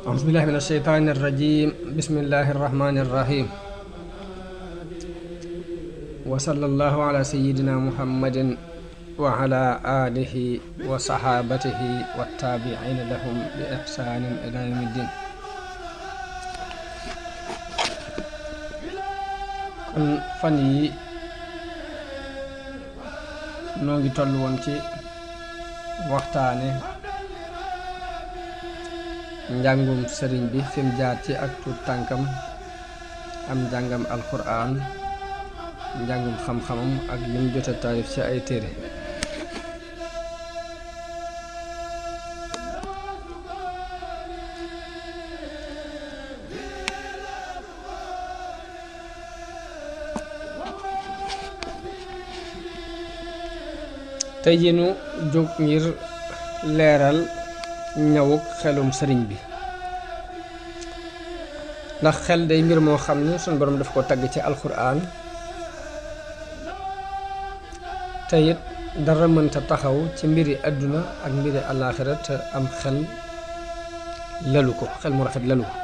أعوذ بالله من الشيطان الرجيم بسم الله الرحمن الرحيم وصلى الله على سيدنا محمد وعلى آله وصحابته والتابعين لهم بإحسان إلى يوم الدين. kon fan yi noo ngi toll woon ci waxtaane njàngum sëriñ bi fi mu jaar ci ak tuut tànkam am njàngam alxuraan njàngum xam-xamam ak lim jota taalif ci ay téere. tey jii nu jóg ngir leeral ñëwuk xelum sëriñ bi ndax xel day mbir moo xam ne sunu borom daf ko tagg ci alxuraan te it dara mënta taxaw ci mbiri àdduna ak mbiri àllaaxira te am xel lalu ko, xel mu rafet lalu ko.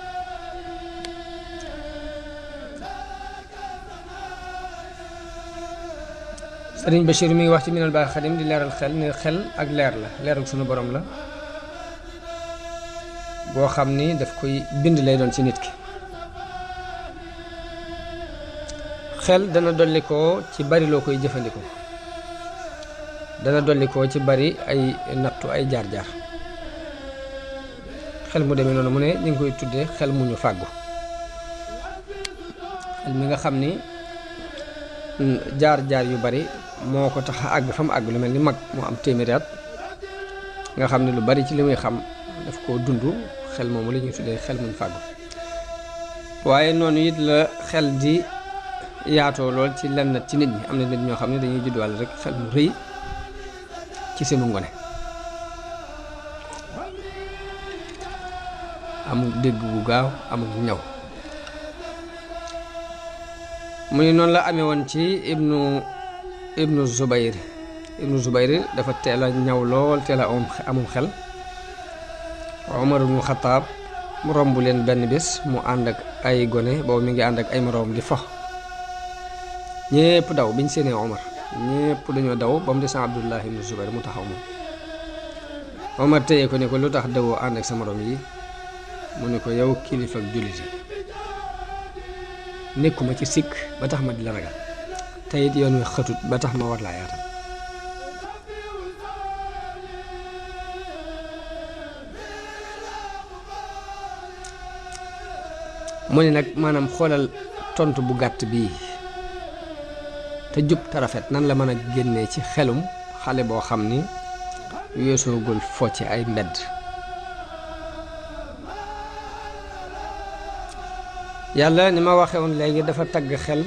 sëriñ Bachir mi ngi wax ci Minanul Baaqil Xadiim di leeral xel ne xel ak leer la, leeral sunu borom la boo xam ni daf koy bind lay doon ci nit ki. xel dana dolli ko ci bari loo koy jëfandikoo, dana dolli ko ci bari ay nattu ay jaar-jaar. xel mu demee noonu mu ne ñu ngi koy tuddee xel mu ñu fàggu, xel mi nga xam ni jaar-jaar yu bari moo ko tax a àgg fa mu àgg, lu mel ni mag moo am téeméeri at nga xam ne lu bari ci li muy xam daf koo dund. xel moomu la ñuy tuddee xel muñ fàggu. waaye noonu it la xel di yaatoo lool ci lenn ci nit ñi. am na nit ñoo xam ne dañuy juddwaale rek xel mu rëy ci seenu ngone, amul dégg bu gaaw, amul ñaw. mu ne noonu la amee woon ci ibnu Zubayr dafa teel a ñaw lool, teel a amum xel. Omar ibnu Xataab mu romb leen benn bés mu ànd ak ay gone, boobu mi ngi ànd ak ay moroom di fo. ñépp daw biñ séenee Omar, ñépp dañoo daw ba mu des Abdullah ibnu Zubayr mu taxaw moom. Omar téye ko ne ko lu tax dawoo ànd ak sa moroom yi? mu ne ko yow kilifa ak jullit yi nekkuma ci sikk ba tax ma di la ragal, te it yoon wi xëtut ba tax ma war laa yaatal. mu ne nag maanaam xoolal tontu bu gàtt bii te jub te rafet nan la mën a génnee ci xelum xale boo xam ni weesoogul fo ci ay mbedd. yàlla ni ma waxee woon léegi dafa tagg xel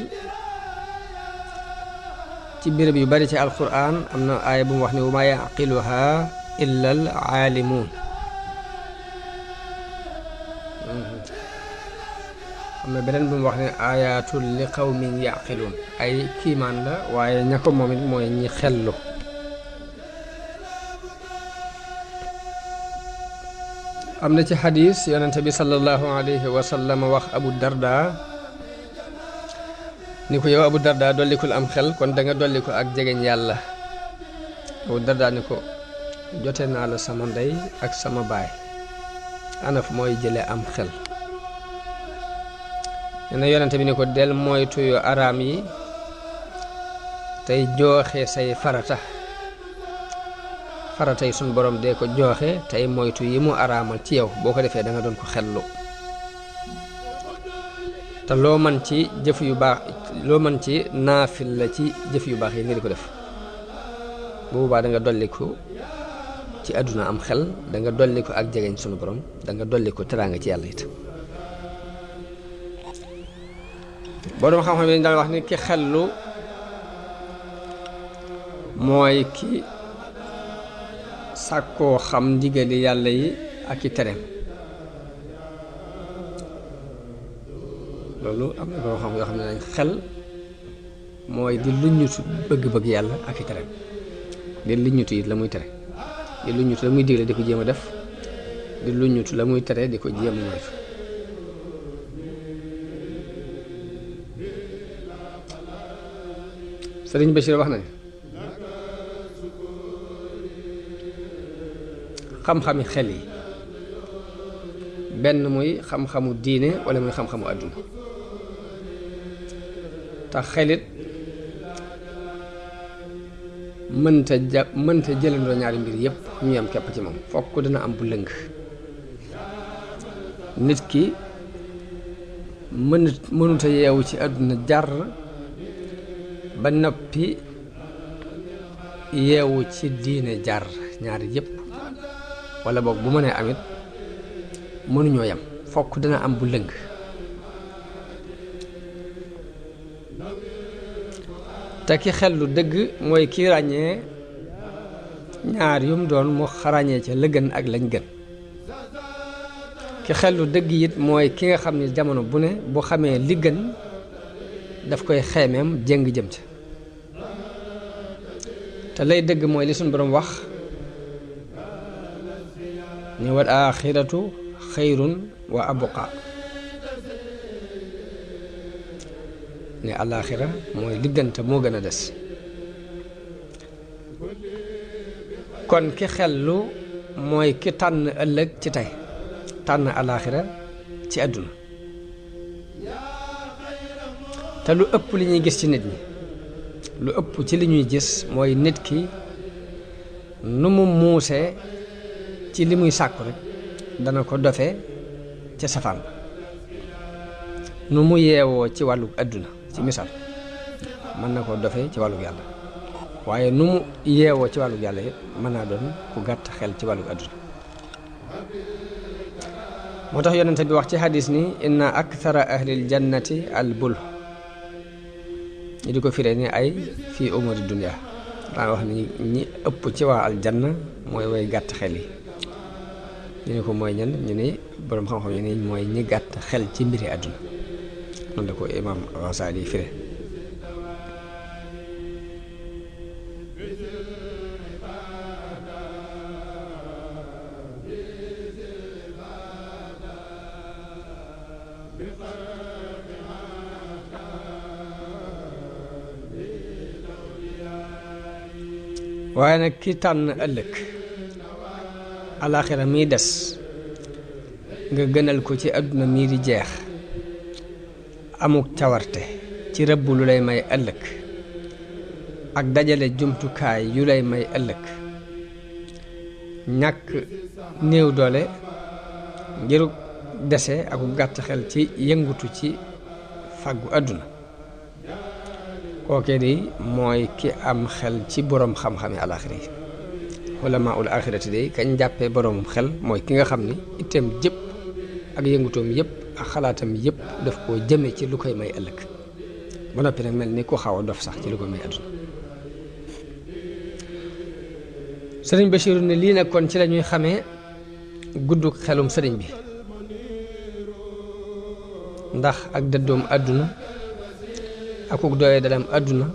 ci béréb yu bari ci alquran. am na aaya bu mu wax ni wa maa yaqiluha illa al aalimuun. am na beneen bu mu wax ne ayatul li qawmin yaqiluun, ay kiimaan la waaye ña ko moom it mooy ñi xellu. am na ci xadis yonente bi sallallahu alayhi wa sallam wax Abu Darda ni ko yow Abu Darda dollikul am xel kon da nga dolli ko ak jegeñ yàlla. Abu Darda ni ko jote naa la sama ndey ak sama baay, anaf mooy jële am xel. nee na yonente bi ni ko del moytu yu araam yi tey jooxe say farata yi suñ borom dee ko jooxe tey moytu yi mu araamal ci yow. boo ko defee da nga doon ko xellu te loo man ci jëf yu baax, loo man ci naafil la ci jëf yu baax yi nga di ko def. bu boobaa da nga dolli ko ci àdduna am xel, da nga dolli ko ak jegeñ sunu borom, da nga dolli ko teraanga ci yàlla it. borom xam-xam yi dañ daan wax ni ki xellu mooy ki sàkkoo xam ndigali yàlla yi ak i tereem. loolu am na borom xam yoo xam ne dañ xel mooy di luññutu bëgg-bëgg yàlla ak i tereem, di luññutu it la muy tere. di luññutu la muy digle di ko jéem a def di luññutu la muy tere di ko jéem a moytu. Sëriñ Bachir wax na ne xam-xami xel yi benn muy xam-xamu diine wala muy xam-xamu àdduna tax xelit mënta jëlandoo ñaari mbir yépp ñu yam képp ci moom fokk dina am bu lëng. nit ki mënuta yeewu ci àdduna jar ba noppi yeewu ci diine jar ñaari yépp wala boog bu mënee amit mënuñoo yam fokk dina am bu lëng. te ki xel lu dëgg mooy ki ràññee ñaar yum doon mu ràññee ca la gën ak lañ gën. ki xel lu dëgg it mooy ki nga xam ne jamono bu ne bu xamee li gën daf koy xeemeem jéng jëm ca te lay dëgg mooy li suñ boroom wax ni wal aaxiratu xayrun wa abqa ne alaaxira mooy liggante moo gën a des. kon ki xellu mooy ki tànn ëllëg ci tey tànn alaaxira ci àdduna te lu ëpp li ñuy gis ci nit ñi lu ëpp ci li ñuy gis mooy nit ki nu mu muusee ci li muy sàkku rek dana ko dofee ca safaan nu mu yeewoo ci wàllu àdduna ci misaal mën na ko dofee ci wàllu yàlla waaye nu mu yeewoo ci wàllu yàlla it mën naa doon ku gàtt xel ci wàllu àdduna. moo tax yonente bi wax ci hadis ni inna akthara ahlil jannati al bul ñi di ko firee ni ay fii umuri dunya daa wax ni ñi ëpp ci waa aljanna mooy way gàtt xel yi. ñu ne ko mooy ñan ñu ne boroom xam-xam ñu ne mooy ñi gàtt xel ci mbiri àdduna noonu la ko imaam Ghazali fire. waaye nag ki tànn ëllëg alaaxira miy des nga gënal ko ci àdduna mii di jeex amuk cawarte ci rëbb lu lay may ëllëg ak dajale jumtukaay yu lay may ëllëg ñàkk néew doole ngiruk dese ak gàtt xel ci yëngutu ci fàggu àdduna kookee di mooy ki am xel ci boroom xam-xami alaaxira yi ulamaa ul aaxirati day kañ jàppee boroom xel mooy ki nga xam ni itteem jëpp ak yëngutoom yëpp ak xalaatam yëpp daf koo jëme ci lu koy may ëllëg ba noppi nag mel ni ku xaw a dof sax ci lu koy may àdduna. sëriñ Bachiru ne lii nag kon ci la ñuy xamee gudduk xelum sëriñ bi ndax ak dëddoom àdduna akuk doye dalam àdduna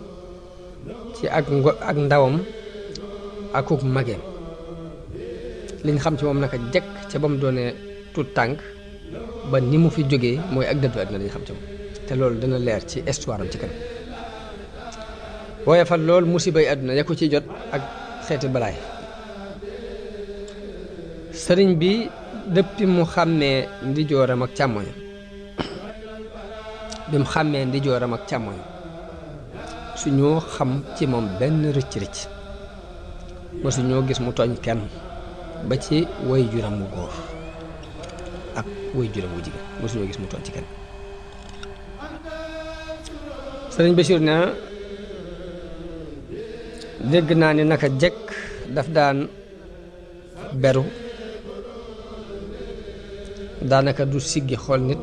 ci ak ndawam akuk mageem liñ xam ci moom naka jekk ca ba mu doonee tuut tànk ba ni mu fi jógee mooy ak dëddu àdduna lañ xam ci moom te loolu dana leer ci histoire am ci kanam waaye fa loolu musibay àdduna ya ko ci jot ak xeeti balaay sëriñ bi dëppi mu xàmmee ndijooram ak càmmoñam bi mu xàmmee ndijooram ak càmmoñam suñoo xam ci moom benn rëcc-rëcc mosuñoo gis mu tooñ kenn ba ci way juram wu góor ak way juram wu jigéen mosuñoo gis mu tooñ ci kenn. sëriñ Bachir ne dégg naa ni naka jekk daf daan beru daanaka du siggi xool nit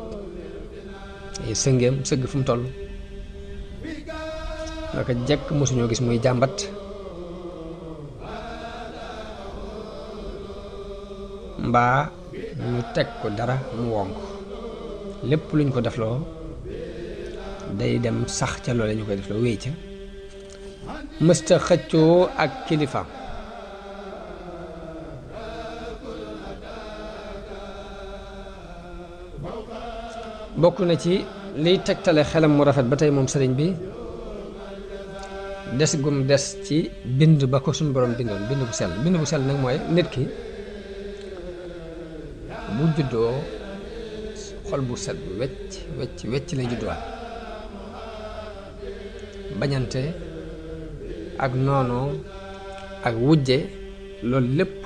sëngeem sëgg fu mu toll naka jekk mosuñoo gis muy jàmbat mbaa ñu teg ko dara mu wonk lépp luñ ko defloo day dem sax ca loole ñu koy defloo wéy ca mësta xëccoo ak kilifaam bokk na ci liy tegtale xelam mu rafet ba tey moom sëriñ bi des gum des ci bind ba ko suñu borom bindoon bind bu sell nag mooy nit ki bu juddoo xol bu set wecc lay judduwaat bañante ak noonoo ak wujje loolu lépp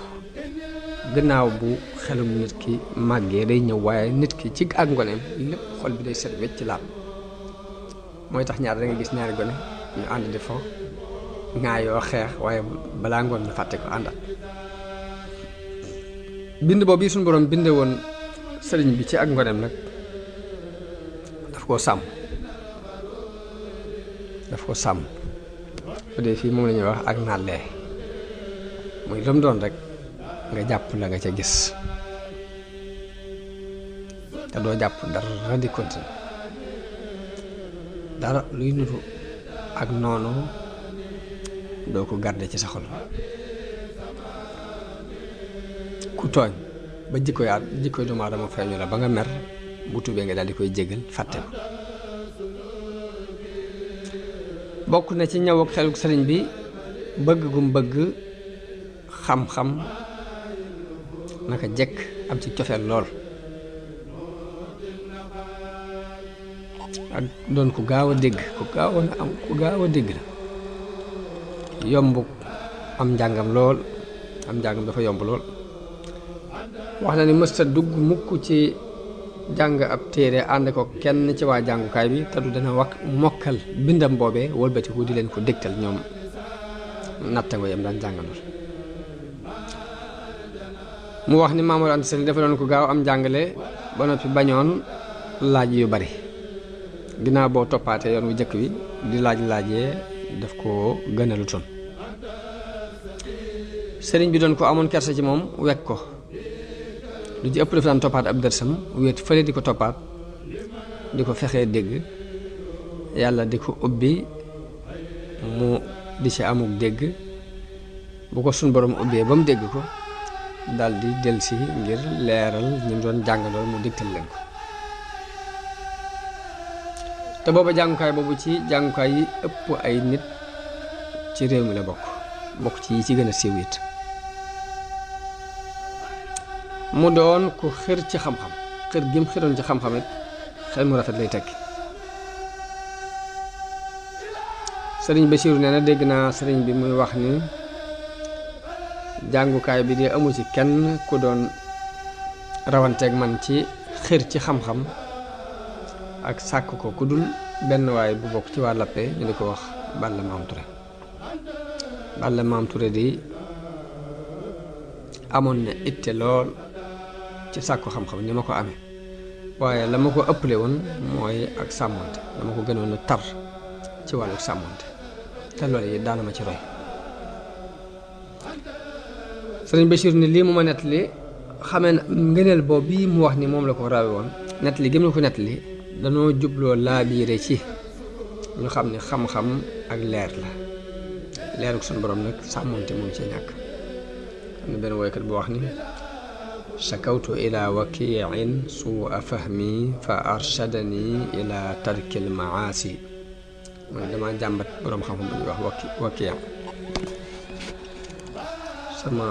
gannaaw bu xelum nit ki màggee day ñëw waaye nit ki ci ak ngoneem lépp xol bi day set wecc laab mooy tax ñaar da nga gis ñaari gone ñu ànd di fo ngaa yoo xeex waaye balaa ngoon ñu fàtte ko àndaat bind boobu yi suñu borom binde woon sëriñ bi ci ak ngoneem nag daf koo sàmm bu dee fii moom la ñuy wax ak nàllee muy lu mu doon rek nga jàpp la nga ca gis te doo jàpp dara di continuer dara luy nutu ak noonu doo ko garder ci sa xol ku tooñ ba jikkoy doomu aadama feeñu la ba nga mer bu tubee nga daal di koy jégal fàtte ko bokk na ci ñëw ak xeluk sëriñ bi bëgg gum bëgg xam-xam naka jekk am ci cofeel lool ak doon ku gaaw a dégg ku gaaw a dégg la yomb am njàngam lool am njàngam dafa yomb lool wax na ni mësta dugg mukk ci jàng ab téere ànd ko kenn ci waa jàngukaay bi te du dana mokkal bindam boobee wëlbatiku di leen ko dégtal ñoom nattango yam daan jàngalool mu wax ni Maam Mor Anta Sali dafa doon ko gaaw am njàngale ba noppi bañoon laaj yu bari ginnaaw boo toppaatee yoon wu jëkk wi di laajee daf ko gënalu toon sëriñ bi doon ko amoon kersa ci moom wekk ko lu ci ëpp dafa daan toppaat ab dërsam wéet fële di ko toppaat di ko fexee dégg yàlla di ko ubbi mu di ci amuk dégg bu ko sun borom ubbee ba mu dégg ko dal di delsi ngir leeral ñi mu doon jàngalool mu dégtal leen ko te booba jàngukaay boobu ci jàngukaay yi ëpp ay nit ci réew mi la bokk ci yi ci gën a siiw it mu doon ku xër ci xam-xam xër gi mu xëroon ci xam-xam it xel mu rafet lay tekki sëriñ Basiiru nee na dégg naa sëriñ bi muy wax ni jàngukaay bi de amu ci kenn ku doon rawanteeg man ci xër ci xam-xam ak sàkk ko ku dul benn waay bu bokk ci waa Lappé ñu di ko wax Balla Maam Touré di amoon na itte lool ci sàkku xam-xam ni ma ko amee waaye la ma ko ëppale woon mooy ak sàmmonte dama ko gënoon a tar ci wàllu sàmmonte te loolu yi daana ma ci roy sëriñ Bachir ni lii mu ma nettali xamee na ngëneel boobu bii mu wax ni moom la ko rawe woon nettali gi mu la ko nettali danoo jubloo laabiire ci ñu xam ne xam-xam ak leer la leeruk suñu borom nag sàmmonte moom ci ñàkk am na benn woykat bu wax ni shakawtu ila wakiin suua fahmi fa arshadani ila tarkil maasi mu ne dama jàmbat boroom xam-xam bu ñuy wax wakii sama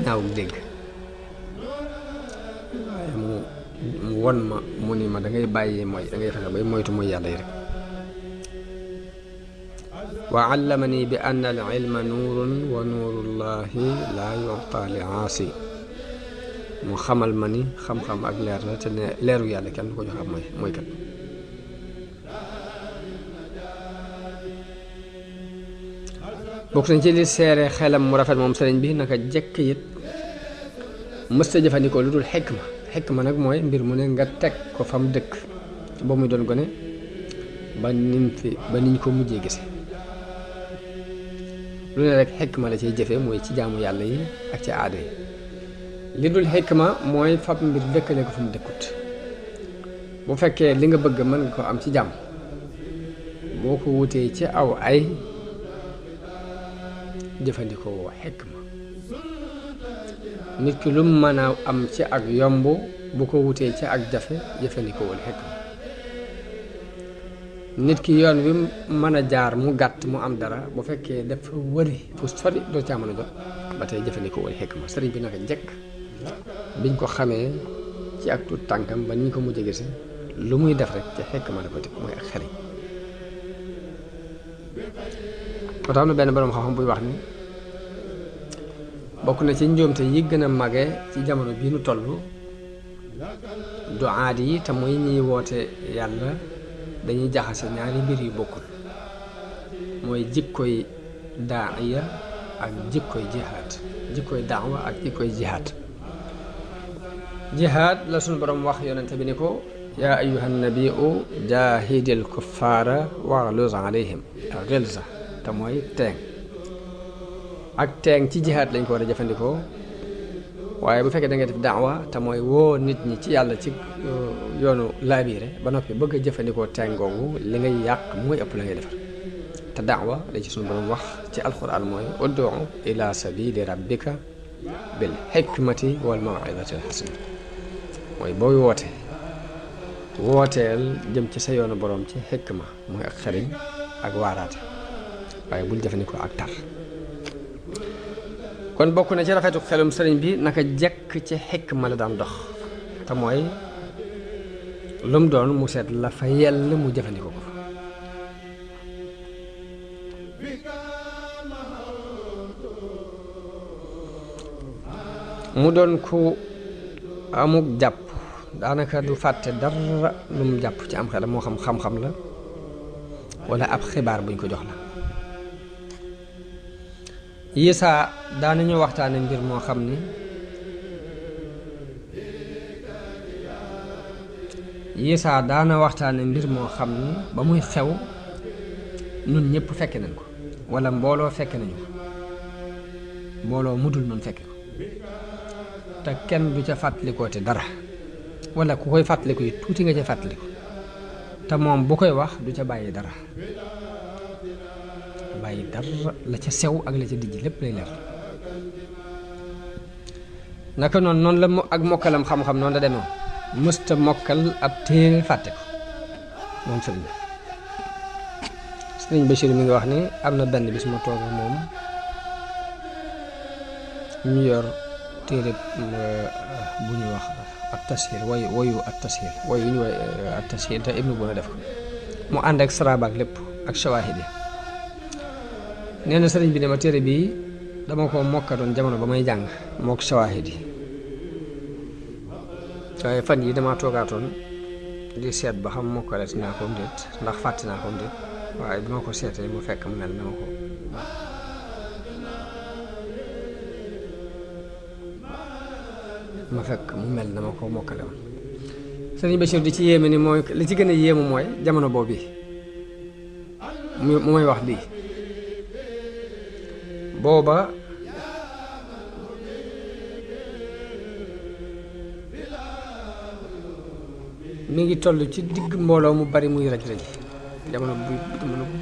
ñaaw dégg waaye mu won ma mu ni ma da ngay bàyyi mooy da ngay fexe bay moytu mooy yàlla yi rek wa allamani bi anna al ilma nuurun wa nuurullahi laa yu'ta li aasi mu xamal ma ni xam-xam ak leer la te ne leeru yàlla kenn du ko jox ab mooy kat bokk nañ ci li seere xelam mu rafet moom sëriñ bi naka jekk it mës ta jëfandikoo lu dul xikma nag mooy mbir mu ne nga teg ko fam dëkk ba muy doon gone ba niñ ko mujjee gise lu ne rek xikma la ciy jëfe mooy ci jaamu yàlla yi ak ci aada yi li dul xikma mooy fab mbir dëkkale ko fa mu dëkkut bu fekkee li nga bëgg mën nga ko am ci jàmm boo ko wutee ci aw ay jëfandikoo xikma nit ki lu mën a am ci ak yomb bu ko wutee ci ak jafe jëfandikoowul xikma nit ki yoon wi mën a jaar mu gàtt mu am dara bu fekkee dafa wëri fu sori doo caa mën a jot ba tey jëfandikoowul xikma sëriñ bi naka jekk biñ ko xamee ci ak tuut tànkam ba ñu ko mujj gis lu muy def rek ci xikma la ko teg mooy ak xeliñ moo tax na benn borom xam-xam buy wax ni bokk na ci njuumte yi gën a mage ci jamono bii nu toll du aadi yi te mooy ñiy woote yàlla dañuy jaxase ñaari mbir yu bokkul mooy jikkoy daaiya ak jikkoy jihaad jikkoy daawa ak jikkoy jihaad jihaad la sunu borom wax yonente bi ni ko yaa ayyuhan nabiu jaahidil kuffaara waghluz alayhim ghilza te mooy teeng ak teeng ci jihaad lañ ko war a jëfandikoo waaye bu fekkee da ngay def daawa te mooy woo nit ñi ci yàlla ci yoonu laabiire ba noppi bëgg a jëfandikoo teeng googu li ngay yàq mooy ëpp la ngay defar te daawa la ci sunu borom wax ci alquran mooy ud'u ila sabili rabbika bil hikmati wal maw'izati al hasana mooy booy wooteel jëm ci sa yoonu borom ci xikma mooy ak xariñ ak waaraate waaye bul jëfandikoo ak tar kon bokk na ci rafetu xelum sëriñ bi naka jekk ci xikma la daan dox te mooy lu mu doon mu seet la fa yell mu jëfandikoo ko fa mu doon ku amuk jàpp daanaka du fàtte dara lu mu jàpp ci am xelam moo xam xam-xam la wala ab xibaar buñ ko jox la yisaa daanañu waxtaane mbir moo xam ni yisaa daana waxtaane mbir moo xam ni ba muy xew nun ñëpp fekke nañ ko wala mbooloo fekke nañu ko mbooloo mudul noonu fekke ko te kenn du ca fàttalikoo te dara wala ku koy fàttaliku yi tuuti nga ca fàttaliku te moom bu koy wax du ca bàyyi dara la ca sew ak la ca dijj lépp lay leer naka noonu la ak mokkalam xam-xam noonu la demoon mësta mokkal ab téere fàtte ko moom sëriñ bi sëriñ Bachir mi ngi wax ni am na benn bis ma toog moom ñu yor téere bu ñuy wax at tashir woyu at tashir woyu ñu woy at tashir te ibnu buna def ko mu ànd ak sarabaak lépp ak shawahid yi nee na sëriñ bi ne ma téere bii dama ko mokkatoon jamono ba may jàng mook shawahid yi waaye fan yi dama toogaatoon di seet ba xam mokkaleet naa ko déet ndax fàtte naa ko déet waaye bi ma ko seetee mu fekk mu mel na ma ko mokkale woon sëriñ Bachir di ci yéeme ni mooy li ci gën a yéemu mooy jamono boobu mu may wax lii booba mi ngi toll ci digg mbooloo mu bari muy raj raj jamono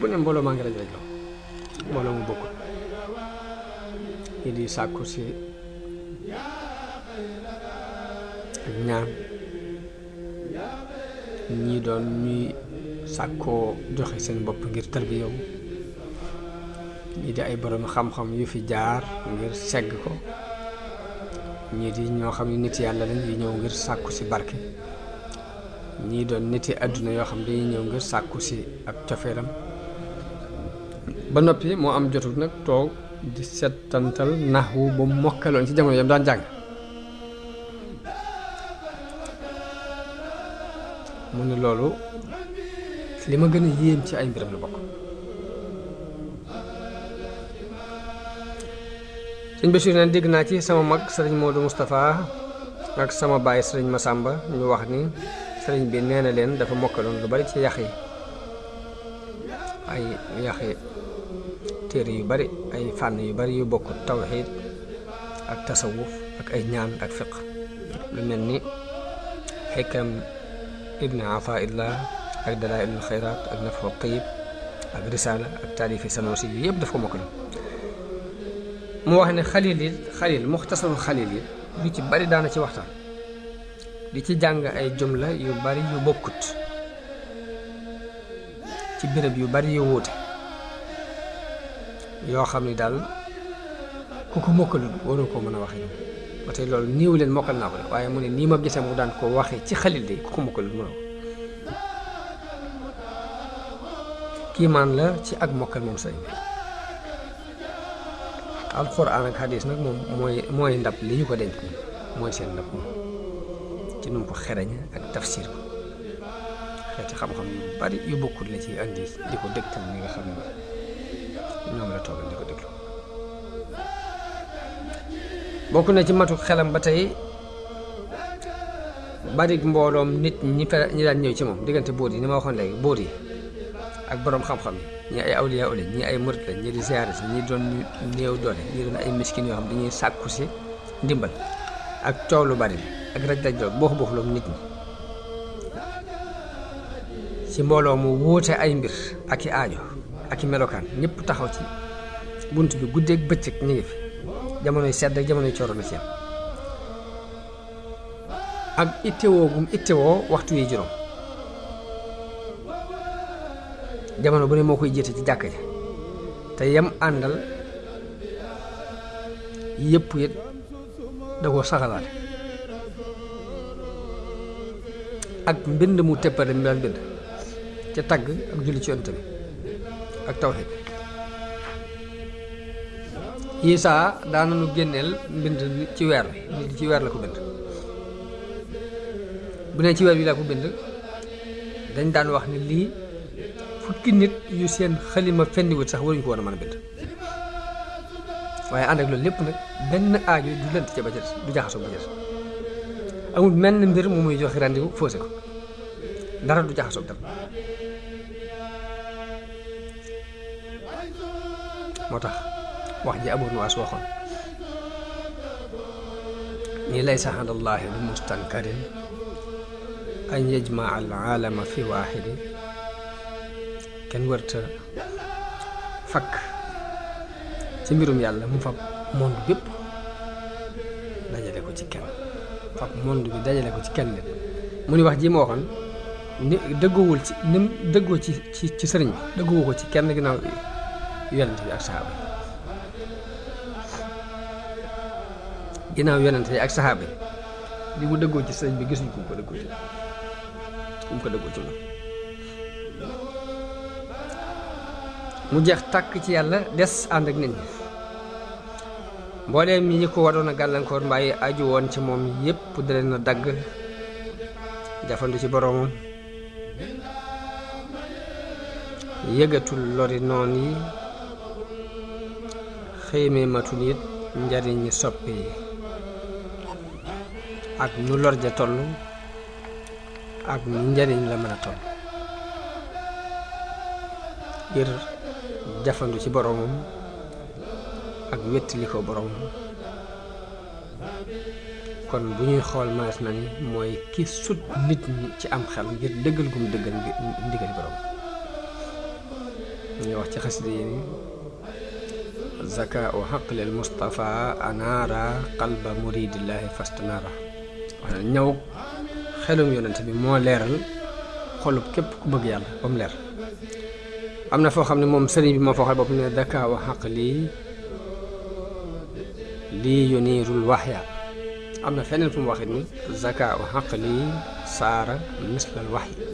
bu ne mbooloo maa ngi raj raj mbooloo mu bokkul ñi di sàkku si ak ñaan ñii doon ñuy sàkkoo joxe seen bopp ngir tarbiya ñii di ay borom xam-xam yu fi jaar ngir segg ko ñii di ñoo xam ne nit yàlla lañ yu ñëw ngir sàkku si barke ñii doon niti àdduna yoo xam dañuy ñëw ngir sàkku si ak cofeeram ba noppi moo am jotul nag toog di settantal naxwu ba mokkaloon ci jamono yam daan jàng mu ne loolu li ma gën a yéem ci ay mbiram la bokk sëñ Bachir ne dégg naa ci sama mag sëriñ Modou Moustapha ak sama baay sëriñ Massamba ñu wax ni sëriñ bi nee na leen dafa mokkaloon lu bari ci yax yi ay yaxi téere yu bari ay fànn yu bari yu bokk tawxiid ak tasawuf ak ay ñaan ak fiq lu mel ni xikam ibn Afaillah ak dalaa'ilul xayraat ak nafxu tayib ak risaala ak taalifi Sanusi yi yëpp daf ko mokkaloon mu wax ne xalil muxtasarul xalil yi lu ci bari daana ci waxtaan di ci jàng ay jumla yu bari yu bokkut ci béréb yu bari yu wuute yoo xam ni daal ku ko mokkalul waroo ko mën a waxe ba tey loolu niiw leen mokkal naa ko de waaye mu ne nii ma gisee mu daan ko waxee ci xalil de ku ko mokkalul mënoo ko kiimaan la ci ak mokkal moom sëriñ bi alxuraan ak xadiis nag moom mooy ndab li ñu ko denc mooy seen ndab moom ci nu mu ko xereñe ak tafsir ko xeeti xam-xam yu bari yu bokkul la ci andi di ko dégtal ñi nga xam ne ñoom la toogal di ko déglu bokk na ci matu xelam ba tey bari mbooloom nit ñi daan ñëw ci moom diggante bóot yi ni ma waxoon léegi bóot yi ak boroom xam-xam yi ñi ay awliya lañ ñi ay murit lañ ñi di ziyaare si ñi doon néew doole ñi doon ay miskin yoo xam dañuy sàkku si ndimbal ak coow lu bari ak raj-raj loolu boox loolu nit ñi ci mbooloo mu wuute ay mbir ak i aajo ak i melokaan ñëpp taxaw ci bunt bi guddeeg bëccëg ñu ngi fi jamonoy sedd ak jamonoy cooro na ci am ak ittewoo gum ittewoo waxtu yi juróom jamono bu ne moo koy jiite ci jàkka ji te yam àndal yëpp it da koo saxalaate ak mbind mu teppale mi daan bind ca tagg ak julli ci yonent bi ak tawxiid Isaa daana nu génneel mbind ci weer nit ci weer la ko bind bu ne ci weer wi laa ko bind dañ daan wax ni lii fukki nit yu seen xalima fendiwut sax waruñu ko war a mën a bind waaye ànd ak loolu lépp nag benn aajo du lënt ca ba ca du jaxasoo ba ca amul menn mbir mu muy joxe rendiwu faussé ko dara du jaxasoo dara moo tax wax ji Abu Nuwaas waxoon ni laysa ala llaahi bi mustankarin an yajmaa al aalama fi waaxidi kenn wërta fakk ci mbirum yàlla mu fab monde bépp dajale ko ci kenn fab monde bi dajale ko ci kenn nit mu ni wax ji ma waxoon ni dëggoowul ci ni mu dëggoo ci sëriñ bi dëggoowu ko ci kenn ginnaaw yonent bi ak saxaaba yi ginnaaw yonent yi ak saxaaba yi li mu dëggoo ci sëriñ bi gisuñ ko mu ko dëggoo ci moom mu jeex tàkk ci yàlla des ànd ak nit ñi mbooleem ñi ko waroon a gàllankoor mbaayi aju woon ci moom yépp da leen a dagg jafandu ci boroomam yëgatul lori noon yi xëymee matul it njariñi soppi yi ak nu lor ja toll ak nu njariñ la mën a toll ngir jafandu ci boroomam ak wettali ko boroomam kon bu ñuy xool maas na ni mooy ki sut nit ñi ci am xel ngir dëggal gum dëggal ndigali boroom ñu wax ci xasida yi ni zaka u xaqlil Mustafa anaara qalba muridillahi fastanaara wax na ñaw xelum yonent bi moo leeral xolub képp ku bëgg yàlla ba mu leer am na foo xam ne moom sëriñ bi moo foo xal bopp ne zaka u xaqli lii yuniirul waxya am na feneen fu mu waxit ni zaka u xaqli saara mislal waxyi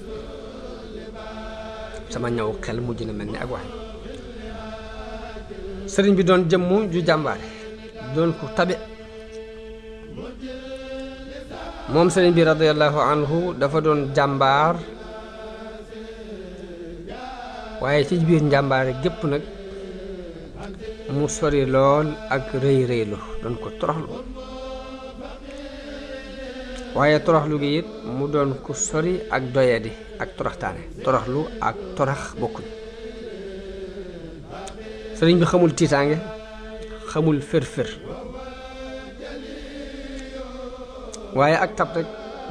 sama ñaw xel mujj na mel ni ak wax sëriñ bi doon jëmm ju jàmbaare doon ko tabe moom sëriñ bi radiyallahu anhu dafa doon jàmbaar waaye ci biir njàmbaare gépp nag mu sori lool ak rëy rëylu doon ko toroxlu waaye toroxlu gi it mu doon ko sori ak doyadi ak toroxtaane toroxlu ak torax bokkuñ sëriñ bi xamul tiitaange xamul fër-fër waaye ak tab rek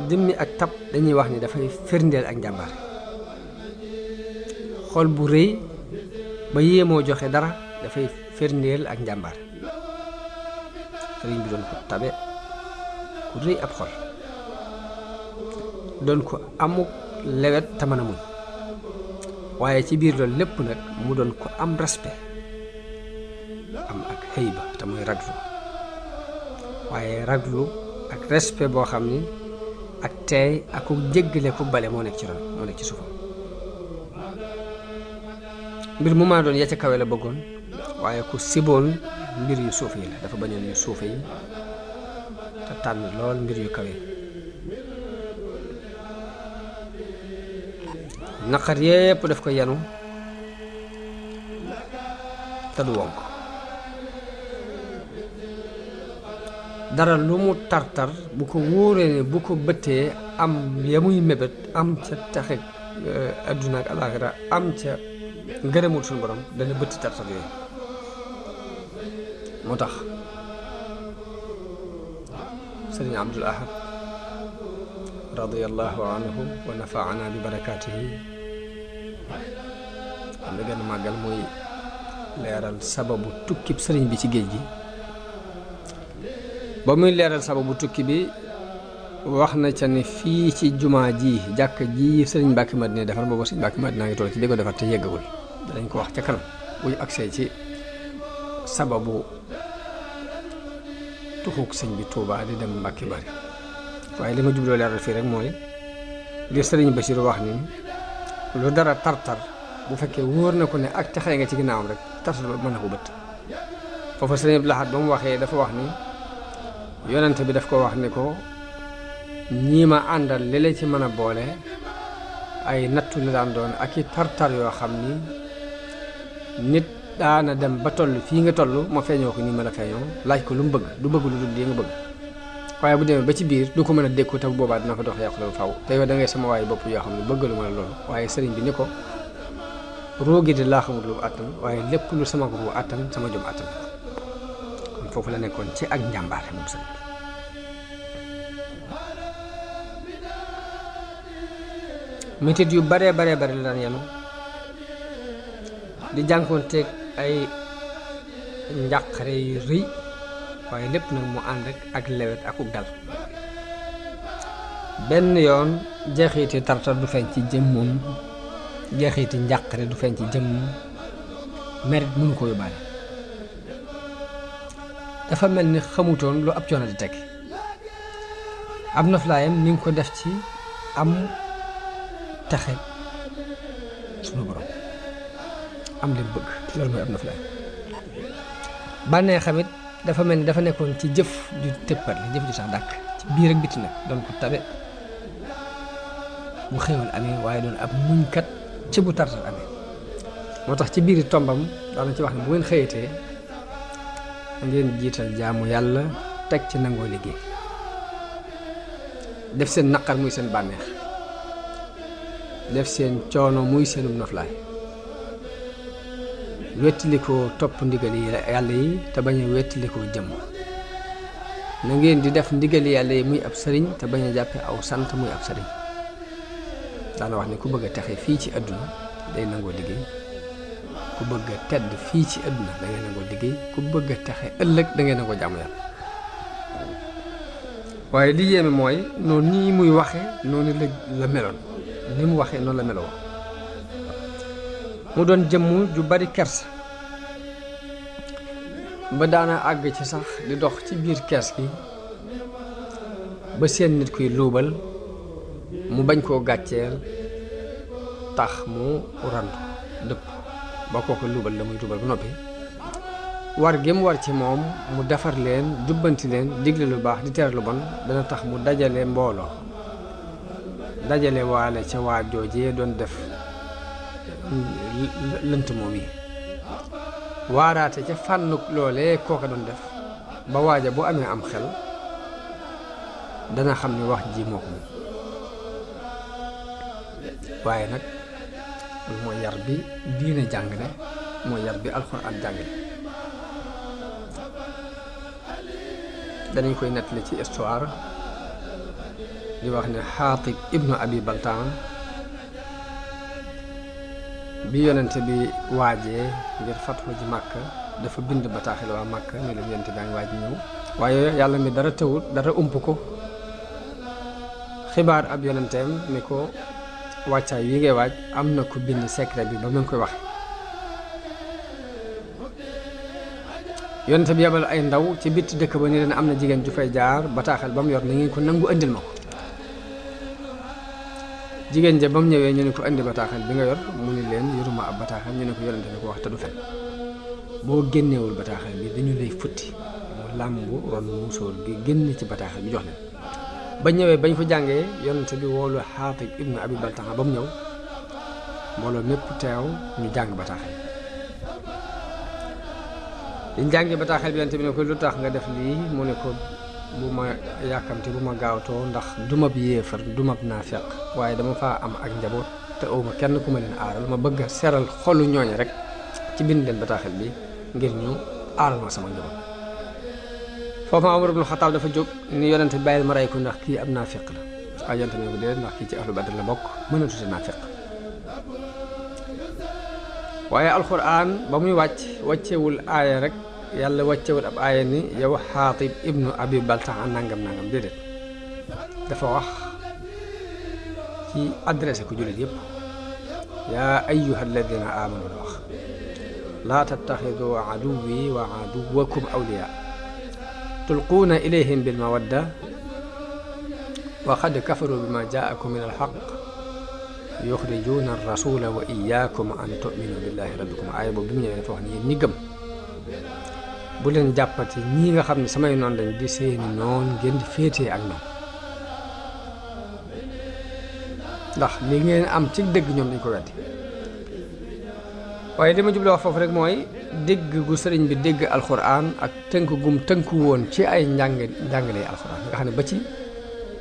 jëmmi ak tab dañuy wax ni dafay firndeel ak njàmbaar xol bu rëy ba yéemoo joxe dara dafay firndeel ak njàmbaar sëriñ bi doon ko tabe ku rëy ab xol doon ko amuk lewet te mën a muñ waaye ci biir loolu lépp nag mu doon ko am respect am ak xëyba te muy raglu waaye raglu ak respect boo xam ni ak teey ak ku jéggale ku bale moo nekk ci ron moo nekk ci suufam mbir mu maa doon ya ca kawe la bëggoon waaye ku siboon mbir yu suufe yi la dafa bañoon yu suufe yi te tànn lool mbir yu kawe naqar yépp daf ko yanu te du wonk dara lu mu tartar bu ko wóoree ne bu ko bëttee am ya muy mébét am ca taxe adduna ak alaaxira am ca ngërëmul suñu borom dana bëtt tartar yooyu moo tax sëriñ Abdul Ahad radiyallahu anhu wa nafaana bi barakaatihi am na gën a màggal muy leeral sababu tukkib sëriñ bi ci géej gi ba muy leeral sababu tukki bi wax na ca ne fii ci jumaa ji jàkk ji sëriñ Mbàkke Madina defar booba sëriñ Mbàkke Madina ngi toll ci di ko defar te yeggagul danañ ko wax ca kanam buy agsee ci sababu tuxuk sëñ bi Tuubaa di dem Mbàkke Bari waaye li ma jubloo leeral fii rek mooy li sëriñ Basiru wax ni lu dara tartar bu fekkee wóor na ko ne ak texee nga ci ginnaawam rek tartar ba mën na ko bëtt foofa sëriñ Abdul Ahad ba mu waxee dafa wax ni yonente bi daf ko wax ni ko ñii ma àndal li la ci mën a boole ay nattu la daan doon ak i tartar yoo xam ni nit daana dem ba toll fii nga toll ma feeñoo ko nii ma la feeñoo laaj ko lu mu bëgg du bëgg lu dul lii nga bëgg waaye bu demee ba ci biir du ko mën a dékku te bu boobaa dina fa dox yàqu la faw te yow da ngay sama waaye bopp yoo xam ne bëggalu ma la loolu waaye sëriñ bi ni ko roogi di laa xamul lu mu àttan waaye lépp lu sama ruu àttan sama jom àttan kon foofu la nekkoon ci ak njàmbaare moom sëriñ bi métit yu baree bare la daan yenu di jànkoonteeg ay njàqare yu rëy waaye lépp nag mu ànd ak lewet ak dal benn yoon jeexiti tartar du feeñ ci jëmmam jeexiti njàqare du feeñ ci jëmmam merit mënu ko yóbbaale dafa mel ni xamutoon lu ab coono di teg am noflaayam ni nga ko def ci am taxe sunu borom am leen bëgg loolu mooy am noflaay bànnee xamit dafa mel ni dafa nekkoon ci jëf ju tëppat la jëf ju sax dàkk ci biir ak biti nag doon ko tabe bu xéewal amee waaye doon ab muñkat ci bu tartar amee moo tax ci biiri tombam daana ci wax ne bu ngeen xëyatee ngeen jiital jaamu yàlla teg ci nangoo liggéey def seen naqar muy seen bànneex def seen coono muy seenum noflaay wettalikoo topp ndigal yi yàlla yi te bañ a wettalikoo jëmm na ngeen di def ndigal yàlla yi muy ab sëriñ te bañ a jàppe aw sant muy ab sëriñ daana wax ne ku bëgg a texe fii ci àdduna day nangoo liggéey ku bëgg a tedd fii ci àdduna da ngay nangoo liggéey ku bëgg a texe ëllëg da ngay nangoo jaamu yàlla waaye li yéeme mooy noonu nii muy waxe noonu la meloon ni mu waxee noonu la meloo mu doon jëmm ju bari kersa ba daana àgg ci sax di dox ci biir kees gi ba seen nit kuy luubal mu bañ koo gàcceel tax mu randu dëpp ba kooku luubal la muy luubal ba noppi war gi mu war ci moom mu defar leen jubbanti leen digle lu baax di tere lu bon dana tax mu dajale mbooloo dajale waale ca waa joojee doon def lënt moom yi waaraate ca fànnuk loolee kooka doon def ba waaja bu amee am xel dana xam ne wax ji moo ko moom waaye nag mooy yar bi diine jàngale mooy yar bi alxuraan jàngale danañ koy nettali ci histoire di wax ne Xaatib ibnu Abi Baltaan bi yonente bi waajee ngir fatwa ji Màkka dafa bind bataaxel waa Màkka ne leen yonente baa ngi waaj ñëw waaye yàlla mi dara tawut dara ump ko xibaar ab yonenteem ni ko wàccaay yi ngay waaj am na ko bind secret bi ba mu ngi koy wax yonente bi yebal ay ndaw ci bitti dëkk ba ni leen am na jigéen ju fay jaar bataaxal ba mu yor na ngeen ko nangu andil ma ko jigéen ja ba mu ñëwee ñu ne ko andi bataaxal bi nga yor mu ni leen yoruma ab bataaxal ñu ne ko yonente bi ko wax te du fen boo génneewul bataaxal bi dañu lay futti mu làmbu ron musóor gi génn ci bataaxal bi jox leen ba ñëwee bañ ko jàngee yonente bi woolu Xaatib ibnu Abi Baltaxa ba mu ñëw mbooloo mépp teew ñu jàng bataaxal liñ jàngee bataaxal bi yonente bi ne ko lu tax nga def lii mu ne ko bu ma yàkkamte bu ma gaawtoo ndax dumab yéefar dumab naafeq waaye dama faa am ak njaboot te awma kenn ku ma leen aaral ma bëgg a seral xolu ñooñu rek ci bind leen bataaxal bi ngir ñu aaral ma sama njaboot foofu Umar ibn Xattaab dafa jóg ni yonente bi bàyyil ma rey ko ndax kii ab naafeq la waaye yonente bi ne ko déedéet ndax kii ci ahlu badr la bokk mën a tuuti naafeq waaye alxuraan ba muy wàccewul aaya rek yàlla wàccewul ab aaya ni yow Xaatib ibnu Abi Baltaxa nangam nangam déedéet dafa wax ci adressé ko jullit yëpp yaa ayyuha alladina amanu la wax laa tattaxidu aduwi wa aduwakum awliya tulquuna ilayhim bil mawadda wa qad kafaru bima jaakum min alxaq yuxrijuuna arrasula wa iyaakum an tuminu billahi rabbikum aaya boobu bi mu ñëwee dafa wax ni yéen ñi gëm bu leen jàppati ñii nga xam ne samay noon lañ di seeni noon ngeen di féetee ak ñoom ndax li ngeen am ci dëgg ñoom dañ ko weddi waaye li ma jubloo wax foofu rek mooy dégg gu sëriñ bi dégg alxuraan ak tënk gum tënku woon ci ay njàngalee alxuraan nga xam ne ba ci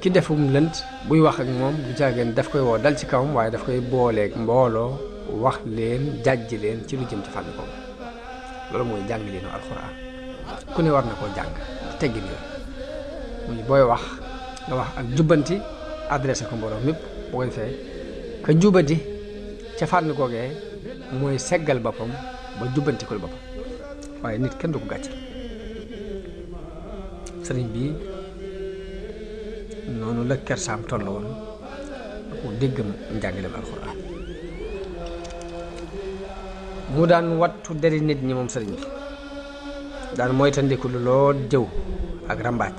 ki defum lënt buy wax ak moom du caageen daf koy woo dal ci kawam waaye daf koy booleeg mbooloo wax leen jàjj leen ci lu jëm ci fànn ko loolu mooy jàngaleenu alxuraan ku ne war na koo jàng teggin yooyu muy booy wax nga wax ak jubbanti adressé ko mbooloo mépp boo ko defee ka jubbanti ca fànn googee mooy seggal boppam ba jubbanti ko boppam waaye nit kenn du ko gàcce sëriñ bi noonu la kersaam toll woon ku déggam njàngaleem alxuraan mu daan wattu deri nit ñi moom sëriñ bi daan moytandiku lu lool jëw ak rambaaj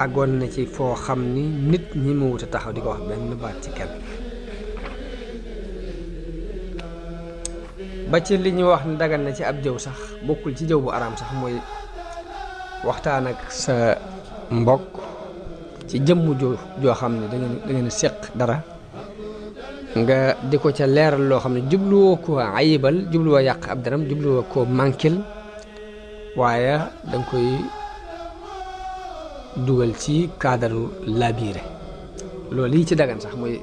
àggoon na ci foo xam ni nit ñi mu wut a taxaw di ko wax benn baat ci kenn ba ci li ñuy wax ne dagan na ci ab jëw sax bokkul ci jëw bu araam sax mooy waxtaan ak sa mbokk ci jëmm joo xam ne da ngeen séq dara nga di ko ca leeral loo xam ne jubluwoo ko ayibal jubluwoo yàq ab daram jubluwoo ko mànkil waaye danga koy dugal ci kaadaru laabire loolu yi ci dagan sax mooy